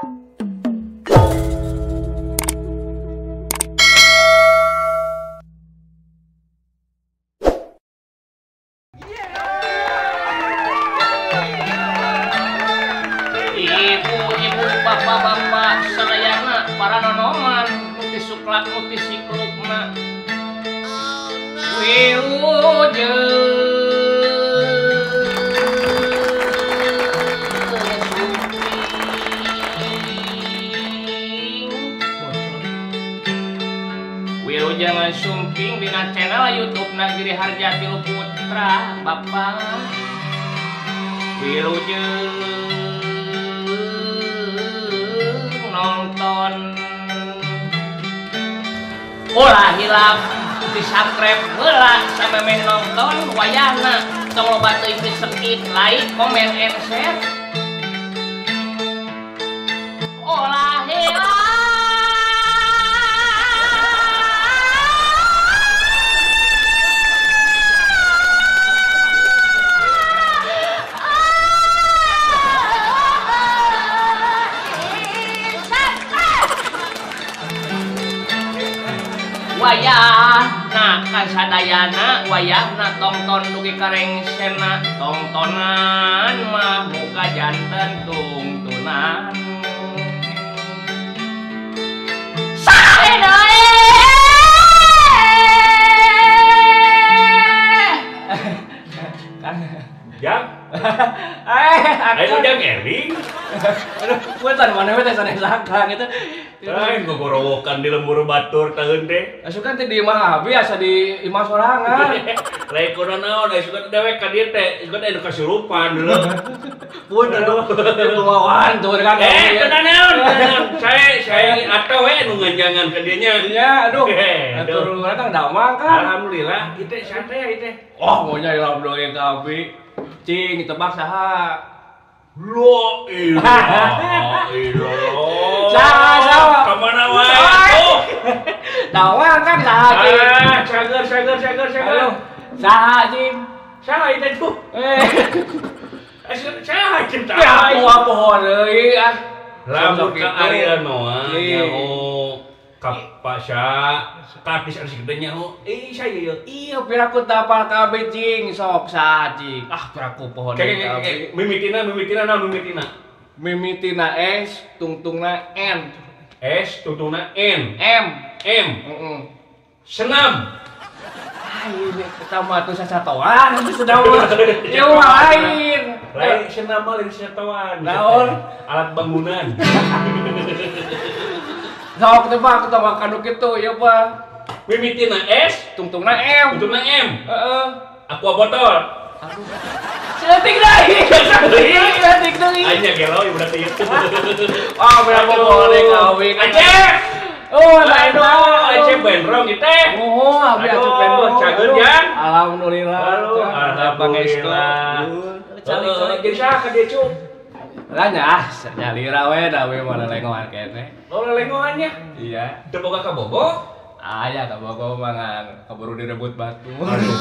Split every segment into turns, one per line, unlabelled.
Ibu-ibu, bapak-bapak, sadayana para nonoman nuti suklak nuti siklukna Wilujeng sumping dina channel YouTube Nagiri Harjati Putra Bapak Wilujeng nonton ulah hilap di subscribe heula sampai nonton wayahna tong loba teuing sakit like comment and share ulah hilap wayahna kasadayana wayahna tongton dugi karengsena tongtonan mah muka janten tungtunan sae doe
Jang
aku
Jang Erling
aduh punten mana we teh sanes langkang itu
lain gogorowokan di lembur batur taheun teh
asukan teh di imah abi asa di imah sorangan
lain kudu naon asukan dewek ka dieu teh asukan anu kasurupan dulu
punten kumawan tuh kan
tenan naon saya atuh we nu nganjangan ka dieu nya
ya aduh atur datang damang kan
alhamdulillah ieu teh santai teh
oh mau nyai alhamdulillah ka abi cing tebak saha
lo ilah
saha
kemana wae tuh
damang kan saha cing
cager
saha cing
saha itu tuh saha cinta
ya aku pohon deui ah
lamun ka Arya Noah nyaho kapasa kapis anu gede nyaho saya ieu
iya piraku tapal kabeh cing sok saha cing ah piraku pohon
deui mimitina naon
mimitina S tungtungna N
S tungtungna N
M
heeh senam
ini kita mah tuh sasatoan itu sudah ieu lain
senam mah lain sasatoan
naon
alat bangunan
sok tebak tebak kanu kitu ieu mah
mimitina S
tungtungna M
heeh aqua botol
aduh setik deui setik deui
anya gelo ieu berarti itu
ah berapa boleh kawin
Aceh
oh lain
Aceh benrong ieu teh
oh abi atuh pendok
cageun Jan
alhamdulillah
alhamdulillah jadi saha ka dieu cu
Lanya nyalira we da we mana lengohan kene
lo lengohannya
iya
teu boga kabogo
aya kabogo mangan kaburu direbut batu
aduh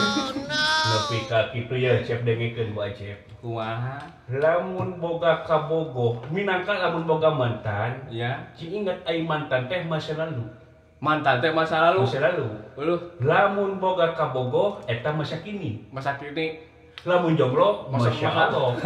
nepi ka kitu ya cep dengekeun ku Acep
kumaha
lamun boga kabogo minangka lamun boga mantan
iya
cing inget ai mantan teh masa lalu
mantan teh masa lalu lamun
boga kabogo eta masa kini lamun jomblo masya Allah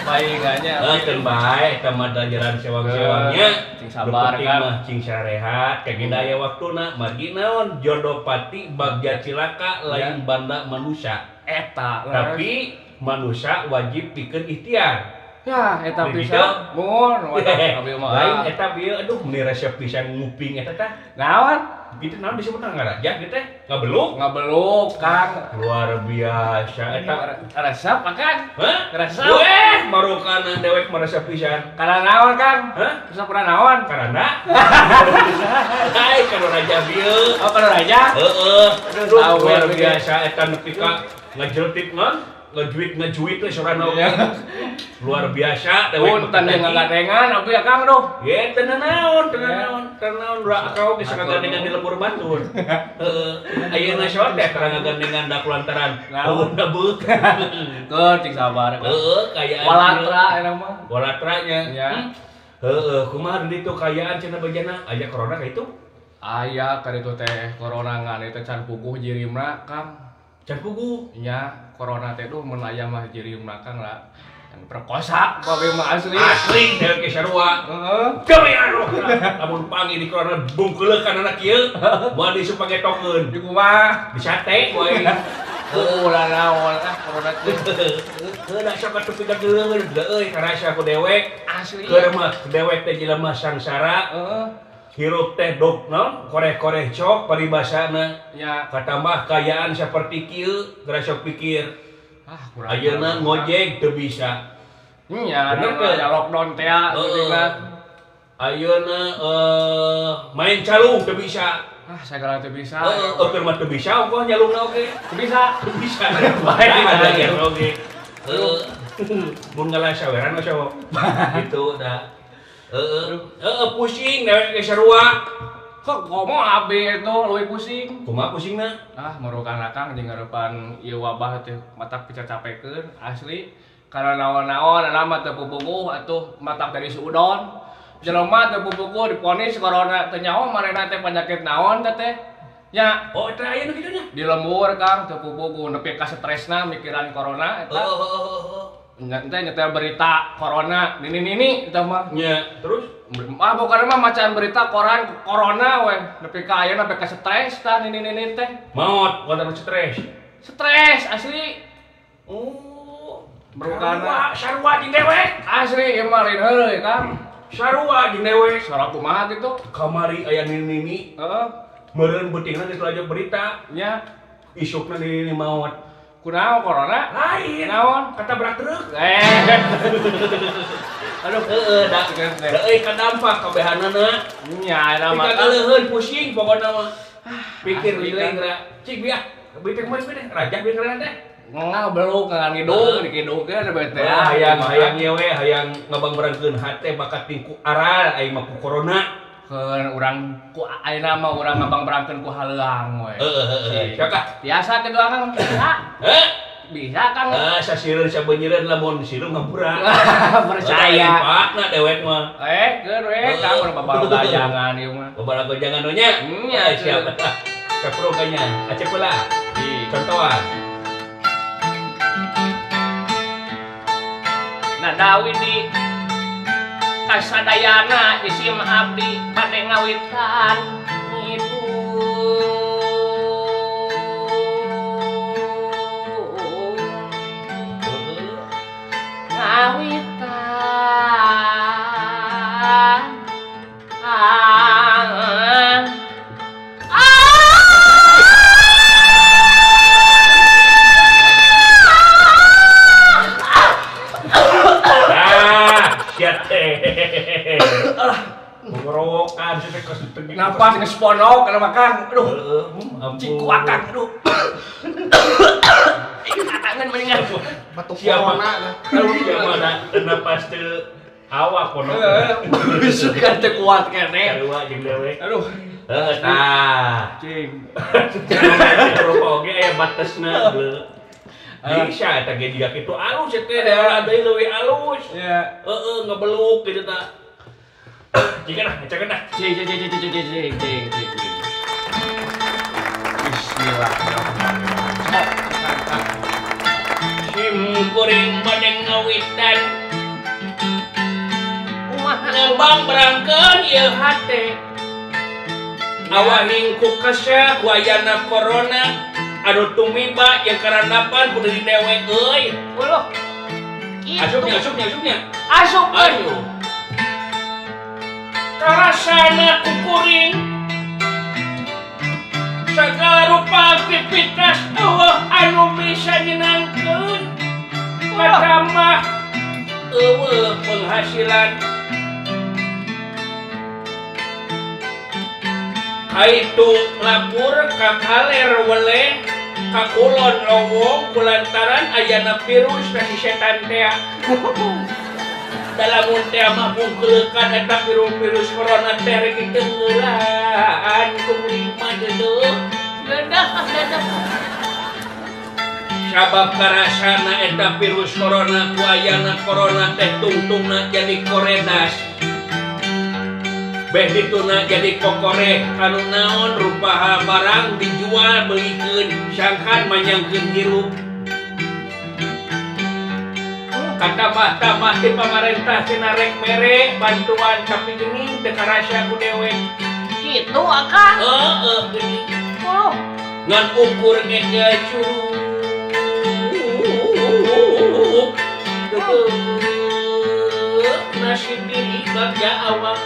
paingannya
teu bae eta mah dajaran sewang-sewangnya
cing sabar kan
cing sarehat kayak gini aya waktuna margi naon jodoh pati bagja cilaka lain banda manusia
eta
tapi manusia wajib pikeun ikhtiar
ya eta pisan mun abi mah
lain eta bieu aduh meni resep pisan nguping eta teh
naon
gitu naon disebutna ngaraja gitu teh ngabeluk
Kang
luar biasa eta
resep kan
hah
resep
marukana dewek meresep pisan
kana naon Kang
hah
resep kana naon
karena hai kalau raja bieu
oh kana raja
heeh luar biasa eta nepi ka ngajeltik non ngejuit teh sorana luar biasa dewek
punten jeung ngagadengan abi ya Kang doh
ye teu naon ra kau bisa ngagandengan di lembur batur heeh ayeuna saot teh tara ngagandengan da kulantaran naon da beuk
keur cing sabar
heeh kaya
walatra eta mah
walatranya
ya
Kumaha di ditu kayaan cenah bejana aya corona ka itu?
Aya ka ditu teh corona ngan itu can puguh jirimna Kang.
Can puguh.
Nya corona teh mun aya mah jirimna Kang lah. Perkosa babe mah asli.
Asli dewek ke sarua.
Heeh.
Kami anu. Lamun pangi di corona bungkeulekan anak kieu, moal disupage tokeun.
Di kumaha?
Di sate we.
Ulah naon corona teh.
Heula sok atuh pidageun euy karasa ku dewek.
Asli.
Keur mah dewek teh jelema sangsara.
Heeh.
Hirup teh dok naon koreh-koreh cok paribasana.
Ya.
Katambah kayaan saperti kieu, geura sok pikir.
Kurang.
Ayeuna ngojek teu bisa.
Nya
Bener teh?
ada lockdown teh geuningan.
Ayeuna main calung teu bisa.
Segala teu bisa.
Keur mah teu bisa kok nyalungna oge.
Teu bisa.
Teu bisa.
Baik,
Ada
baik.
yang oge. Mun ngalah saweran mah sawo. Gitu da. Pusing dewek ge sarua.
Kok ngomong abi itu leuwih pusing.
Kumaha pusingna?
Merukan akang jeung ngarepan ieu wabah teh matak picacapekeun asli. Karena naon-naon lama teu pupuguh atuh matak dari suudon. Jelema teu pupuguh diponis corona teu nyaho marena teh penyakit naon teh. Nya,
Oh, eta aya nu kitu nya.
di lembur Kang teu pupuguh nepi ka stresna mikiran corona eta. Teh nyetel berita corona nini eta mah.
Nya, terus
Bukan mah macan berita koran corona weh nepi ka ayeuna nepi ka stres tah nini teh.
maot wadana stres.
Stres asli.
Sarua jeung dewek.
Asli ieu mah lain heuleuy Kang.
Sarua jeung dewek.
Suara kumaha gitu?
Kamari aya nini.
Heeh.
Meureun beutingna geus lajak berita.
Nya
Isukna nini maot.
kunaon corona?
Lain.
Naon?
Kata berat truk.
Aduh,
Da euy kadampak kabehanana.
nya eta
Tika
mah.
galeuheun pusing pokona mah. Pikir
asli,
lileng
Kang.
ra. Cik biah. Beuting mah teh rajak bieu karena teh.
Belum kangen ngidung, dikidungkeun ada bete.
Hayang ieu we hayang ngabangbarangkeun hate bakat tingku aral aing mah ku corona.
Keun urang ku ayeuna mah urang ngabang berangkeun ku haleuang we.
Cakak.
Biasa kedua Kang. Bisa. Bisa Kang.
Sasireun sabeunyireun lamun sireun ngapura.
Percaya.
Pakna dewek mah.
Keur we Kang berbabal gajangan ieu mah.
Babala gojangan nya.
Nya,
Siap. Kapro kanya. Acep heula. Contohan.
Nah dawi di kasadayana isim abdi bade ngawitan itu ngawitan
Siap. Ngorowokan sih kos tegi.
Napas ngesponok kana makan. Aduh,
Ampun.
ciku akang aduh.
kangen mendingan
batuk
Siapa?
corona.
Siapa napas teu awak kono.
Suka teu kuat keneh.
Sarua jeung dewek.
Aduh,
Tah.
cing.
Rupa oge aya batesna bleu. Bisa eta ge jiga kitu alus teh daerah deui leuwih alus.
Ya.
Ngebeluk kitu tah. Jika cekeun dah.
Cing. Bismillahirrahmanirrahim.
Sim kuring bade ngawitan.
kumaha
Ngembang berangkeun ieu hate. Awahing ku kesya wayana corona anu tumiba yang karanapan kudu di dewek euy.
Uluh
Asupnya.
asup
Ayo. Karasana kukuring segala rupa aktivitas Allah anu bisa nyenangkeun katambah eueuh penghasilan kaitu lapur ka kaler weleh ka kulon lowong kulantaran ayana virus ka si setan teh dalam teh mah bungkeulekan eta virus corona teh rek ditengeulaan kuring mah deuleuh
dedah
sabab karasana eta virus corona ku ayana corona teh tungtungna jadi koredas beh dituna jadi kokore anu naon rupaha barang dijual belikeun sangkan manyangkeun hirup tambah di pemerintah sinarek mere bantuan tapi geuning teu karasa ku dewek
Gitu akang.
geuning
Oh.
ngan ukur ngenya nasib diri bagja awak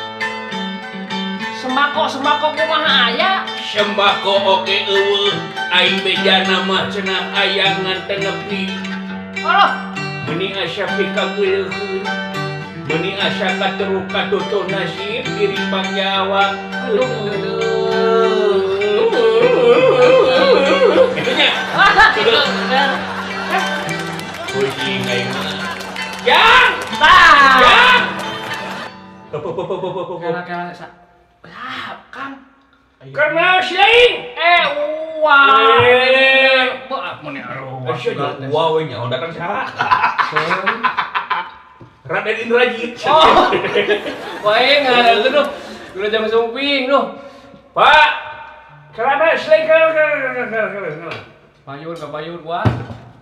Sembako kumaha aya?
sembako oke eueuh aing bejana mah cenah aya ngan tenepi
Allah.
meni asa pikageuleuheun meni asa kateruk katutuh nasib diri bagja awak gitunya
Gitu. Bener.
kucing aing mah Jang
Tah.
Jang
Kela-kela
Kang.
Karena siaing
Wah.
mun aruh.
Asyik wow nya udah kan salah Raden Indrajit
Oh. Wae ngaran tuh. Udah jam sumping tuh.
Pak karena siaing
Payun gua.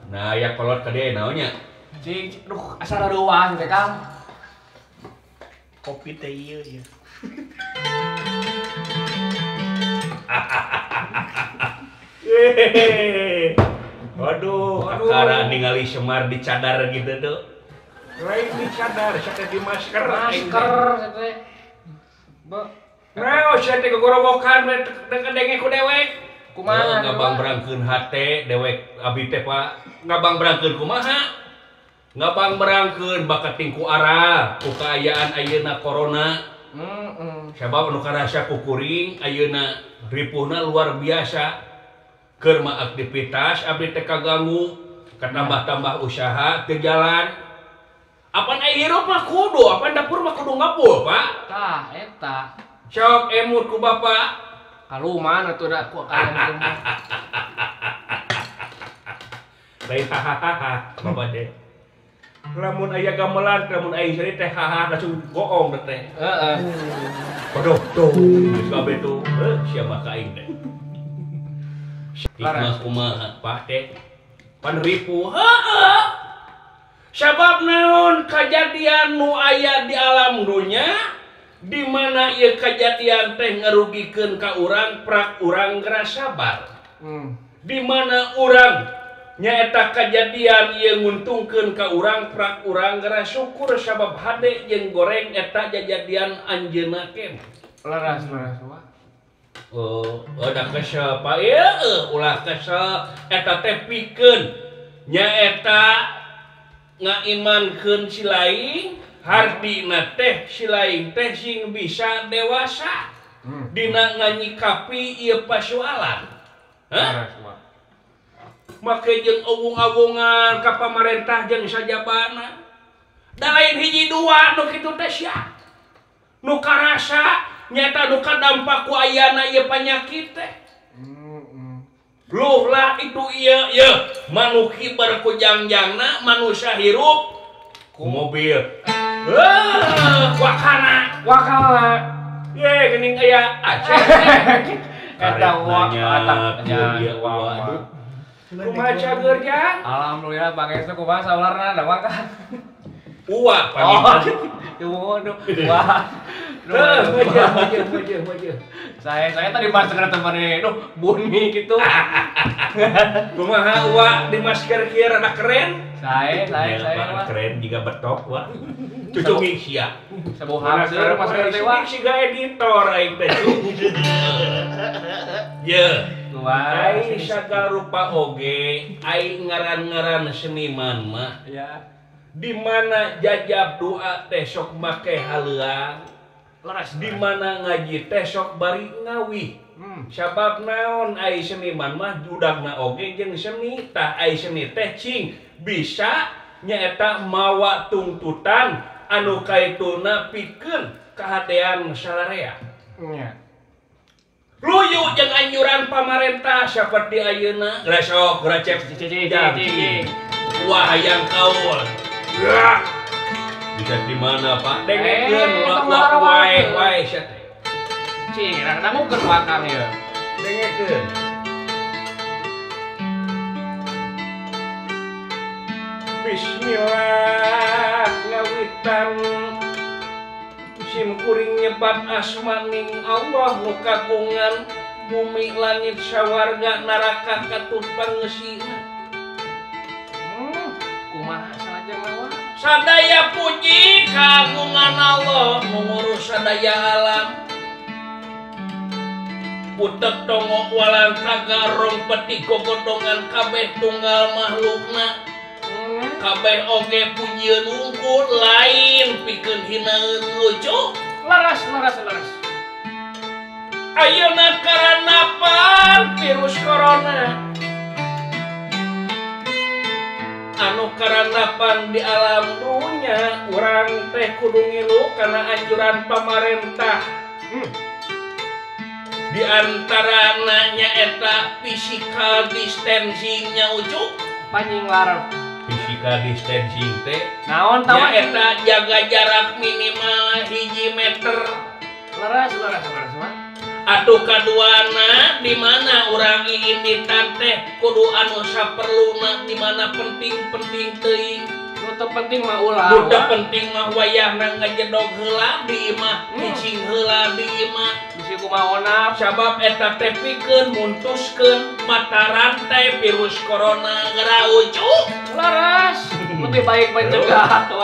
nah ya kolot ka dia naonnya
Cing, duh asal ruah teh Kang.
Kopi teh ieu ya.
Waduh, akara ningali Semar di cadar gitu tuh. Lain di cadar, saya di masker.
Masker teh. Be,
Nah, saya teh gogorobokan denge ku dewek.
kumaha?
Ngabang berangkeun hate dewek abi teh Pak. Ngabang berangkeun kumaha? Ngabang berangkeun bakat tingku arah ku kaayaan ayeuna corona. Sabab anu karasa ku kuring ayeuna ripuhna luar biasa. Keur mah aktivitas abdi teh kaganggu, katambah-tambah usaha teu jalan. Apan aya hirup mah kudu, apan dapur mah kudu ngapul, Pak.
Tah eta.
Sok emut ku Bapak.
Kaluman atuh da ku kalian rumah.
Lain hahaha, Bapak teh. Lamun aya gamelan, lamun aing sari teh haha langsung goong teh.
Heeh.
Kodok tuh, geus kabeh tuh. Siapa ka aing teh. Hikmah kumaha Pak teh? Pan ripuh. Heeh. Sabab naon kejadian nu aya di alam dunya di mana ieu kejadian teh ngarugikeun ka urang prak urang geura sabar. Di mana urang nyaeta kejadian ieu nguntungkeun ka urang prak urang geura syukur sabab hade jeung goreng eta jajadian anjeunna kemeh.
Leras wah.
Udah kesel Pak ya, ulah kesel eta teh pikeun nyaeta ngaimankeun si lain hardina teh si lain teh sing bisa dewasa dina nganyikapi ieu pasoalan. Hah? Make jeung owong-owongan ka pamarentah jeung sajabana. Da lain hiji dua nu kitu teh sia. Nu karasa nyata nu kadampak ku ayana ieu panyakit teh. Luh lah itu ieu manuki berkujang-jangna manusia hirup ku mobil. Wakana. Ye geuning aya Aceh.
Eta
Karetnanya waduh. Kumaha cager Jang?
Alhamdulillah pangestu kumaha saularna da mangka.
Uwa
Oh.
pagi.
Waduh. Wah.
Wajah.
Saya tadi pas dengan temannya, bunyi gitu.
Kumaha Uwa di masker kieu rada keren?
Saya
Pak, keren juga betok Wah. Cucunging sia.
Sebuah hasil masker teh wah.
Siga editor aing teh. Ye. Aing sagala rupa oge, aing ngaran-ngaran seniman mah.
Ya.
Di mana jajab doa teh sok make haleuang. Di mana ngaji teh sok bari ngawi. Sabab naon ai seniman mah judagna oge jeung seni tah ai seni teh cing bisa nyaeta mawa tuntutan anu kaituna pikeun kahadean salarea.
Nya.
Luyu jeung anjuran pamarentah saperti ayeuna sok gracep
Cicing.
wah hayang kaul. Ya. Bisa di mana Pak? Dengekeun wae sia teh.
Cing, dangukeun wakang ieu.
Dengekeun. Bismillah ngawitan sim kuring nyebat asmaning Allah nu kagungan bumi langit sawarga neraka katut pangeusina.
Kumaha salajeng mah?
Sadaya puji kagungan Allah nu ngurus sadaya alam. Putek tongok walang tagarong peti gogodongan kabeh tunggal makhlukna. Kabeh oge pujieun unggul lain pikeun hinaeun lucu.
Laras.
Ayeuna karanapan virus corona anu karanapan di alam dunya urang teh kudu ngilu kana anjuran pamarentah. Di antarana nyaeta physical distancing nya ucuk.
Panjing larap.
Physical distancing teh
Naon tawa
nyaeta jaga jarak minimal 1 meter.
Laras mah.
Atuh kaduana di mana urang iinditan teh kudu anu saperluna di mana penting teuing.
Nu teu penting mah ulah.
Nu teu penting mah wayahna ngajedog heula di imah, cicing heula di imah.
Bisi kumaha onap.
Sabab eta teh pikeun muntuskeun mata rantai virus corona geura ucuk.
Laras. Lebih baik mencegah tuh.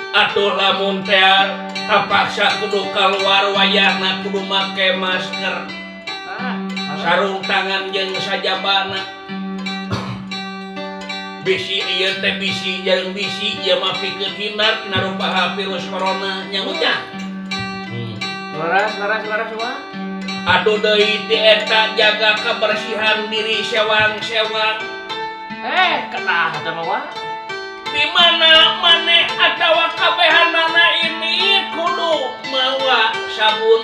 Atuh lamun teh kapaksa kudu keluar wayahna kudu make masker. Sarung tangan jeung sajabana. Bisi ieu teh bisi jeung bisi ieu mah pikeun hindar tina rupaha virus corona nya ucap.
Laras wah.
Atuh deui ti eta jaga kebersihan diri sewang-sewang.
Kenah eta mah wah.
Di mana maneh atawa kabehanana ini kudu mawa sabun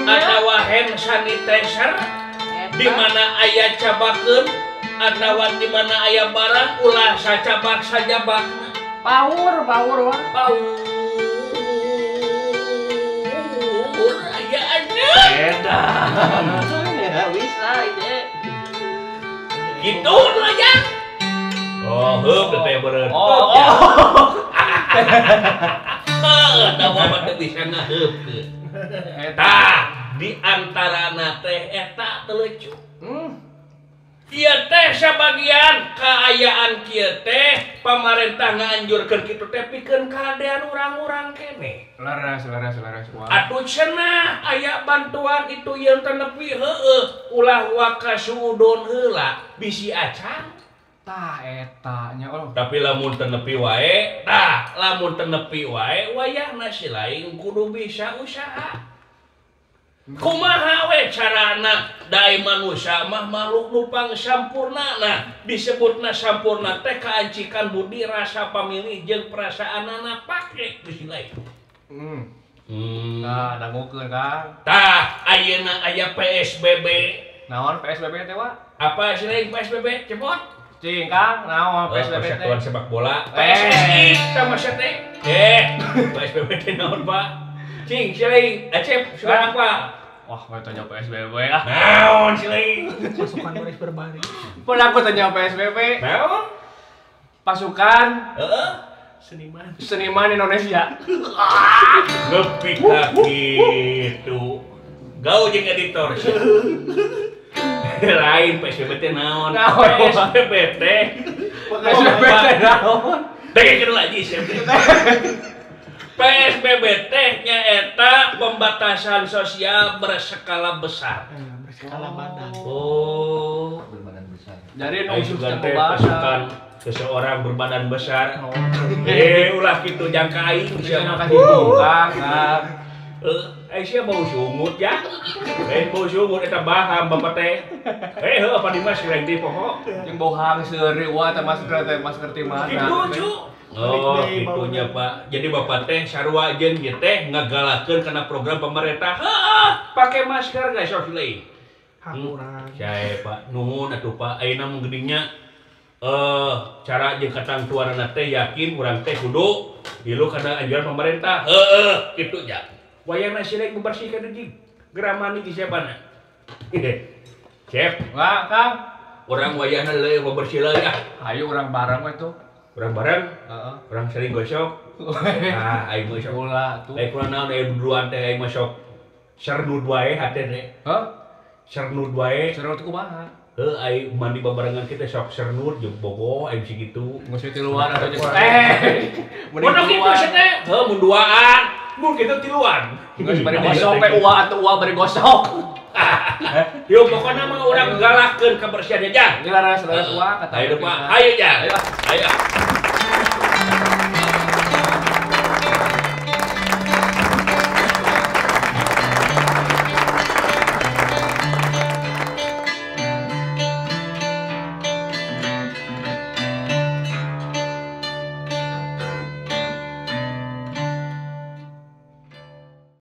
atawa hand sanitizer. Di mana aya cabakeun atawa di mana aya barang ulah sacabak sajabakna.
Power wah.
Aya anya.
Edan. Ya bisa ide.
Gitu aja. Oh, heup teh beureut. Da mah teh bisa ngaheupeun. Tah, di antarana teh eta teu Ieu teh sabagian kaayaan kieu teh pamarentah ngaanjurkeun kitu teh pikeun kahadean urang-urang keneh.
Laras wah.
Atuh cenah aya bantuan itu yang teu nepi ulah waka suudon heula bisi acan.
Tah eta nya
Tapi lamun teu nepi wae, wayahna si lain kudu bisa usaha. Kumaha we carana dae manusia mah makhluk nu pangsampurnana disebutna sampurna teh kaancikan budi rasa pamilih jeung perasaanana pake bisi lain.
Nah, dangukeun Kang.
Tah ayeuna aya PSBB.
Naon PSBB teh wah?
Apa sih lain PSBB cepot?
Cing Kang, naon PSBB teh?
Persatuan Sepak Bola. PSSI sama teh. PSBB teh naon, Pak? Cing, silai, Acep, sudah apa?
Wah, mau tanya PSBB lah.
Naon silai?
Pasukan baris berbaris.
Pun aku tanya PSBB.
Naon?
Pasukan
Seniman
Indonesia.
Lebih ka kitu. Gau jeung editor. Lain PSBB teh naon? PSBB teh.
PSBB teh naon?
Dengekeun lagi PSBB teh nyaeta pembatasan sosial berskala besar.
Berskala badan.
Oh,
Berbadan besar.
Jadi
Ayo juga teh pasukan seseorang berbadan besar. Ulah kitu jangka aing
Bisa
bisa
makasih Kang.
Aisyah bau sungut ya. Bau sungut eta baham bapak teh. Heuh apa Dimas sireng di pokok.
Jeung bau hang seuri wa teh masker ti mana.
Gitu cu. Oh, itunya Pak. Jadi bapak teh sarua jeung ieu teh ngagalakeun kana program pemerintah. Heeh, pake masker guys sosial.
Hakurang.
Sae Pak, nuhun atuh Pak. Ayeuna mung geuninnya cara jeung katangtuanna teh yakin urang teh kudu ilu kana anjuran pemerintah. Heeh, kitu ja. wayang nasi lagi membersihkan di geramani di siapa na? Chef,
Wah, Kang.
orang wayang lagi membersih lagi ah.
Ayo orang bareng we tuh.
Orang bareng,
Heeh.
orang sering gosok. Ah, aing mah sok.
Ulah tuh.
Aing kurang naon aya duluan teh aing mah sok sernud wae hate teh.
Hah?
Sernud wae.
Seru tuh kumaha?
Aing mandi babarengan kita sok sernud jeung bogo aing sigitu.
Geus di luar atau jeung
Mun kitu cenah. Mun duaan, mun kitu tiluan.
Geus bari gosok we uwa atuh uwa bari gosok.
Yo pokoknya mah orang galakkeun kebersihan aja.
Dilarang saudara tua kata.
Ayo Pak, ayo ya.
Ayo.
Ayo.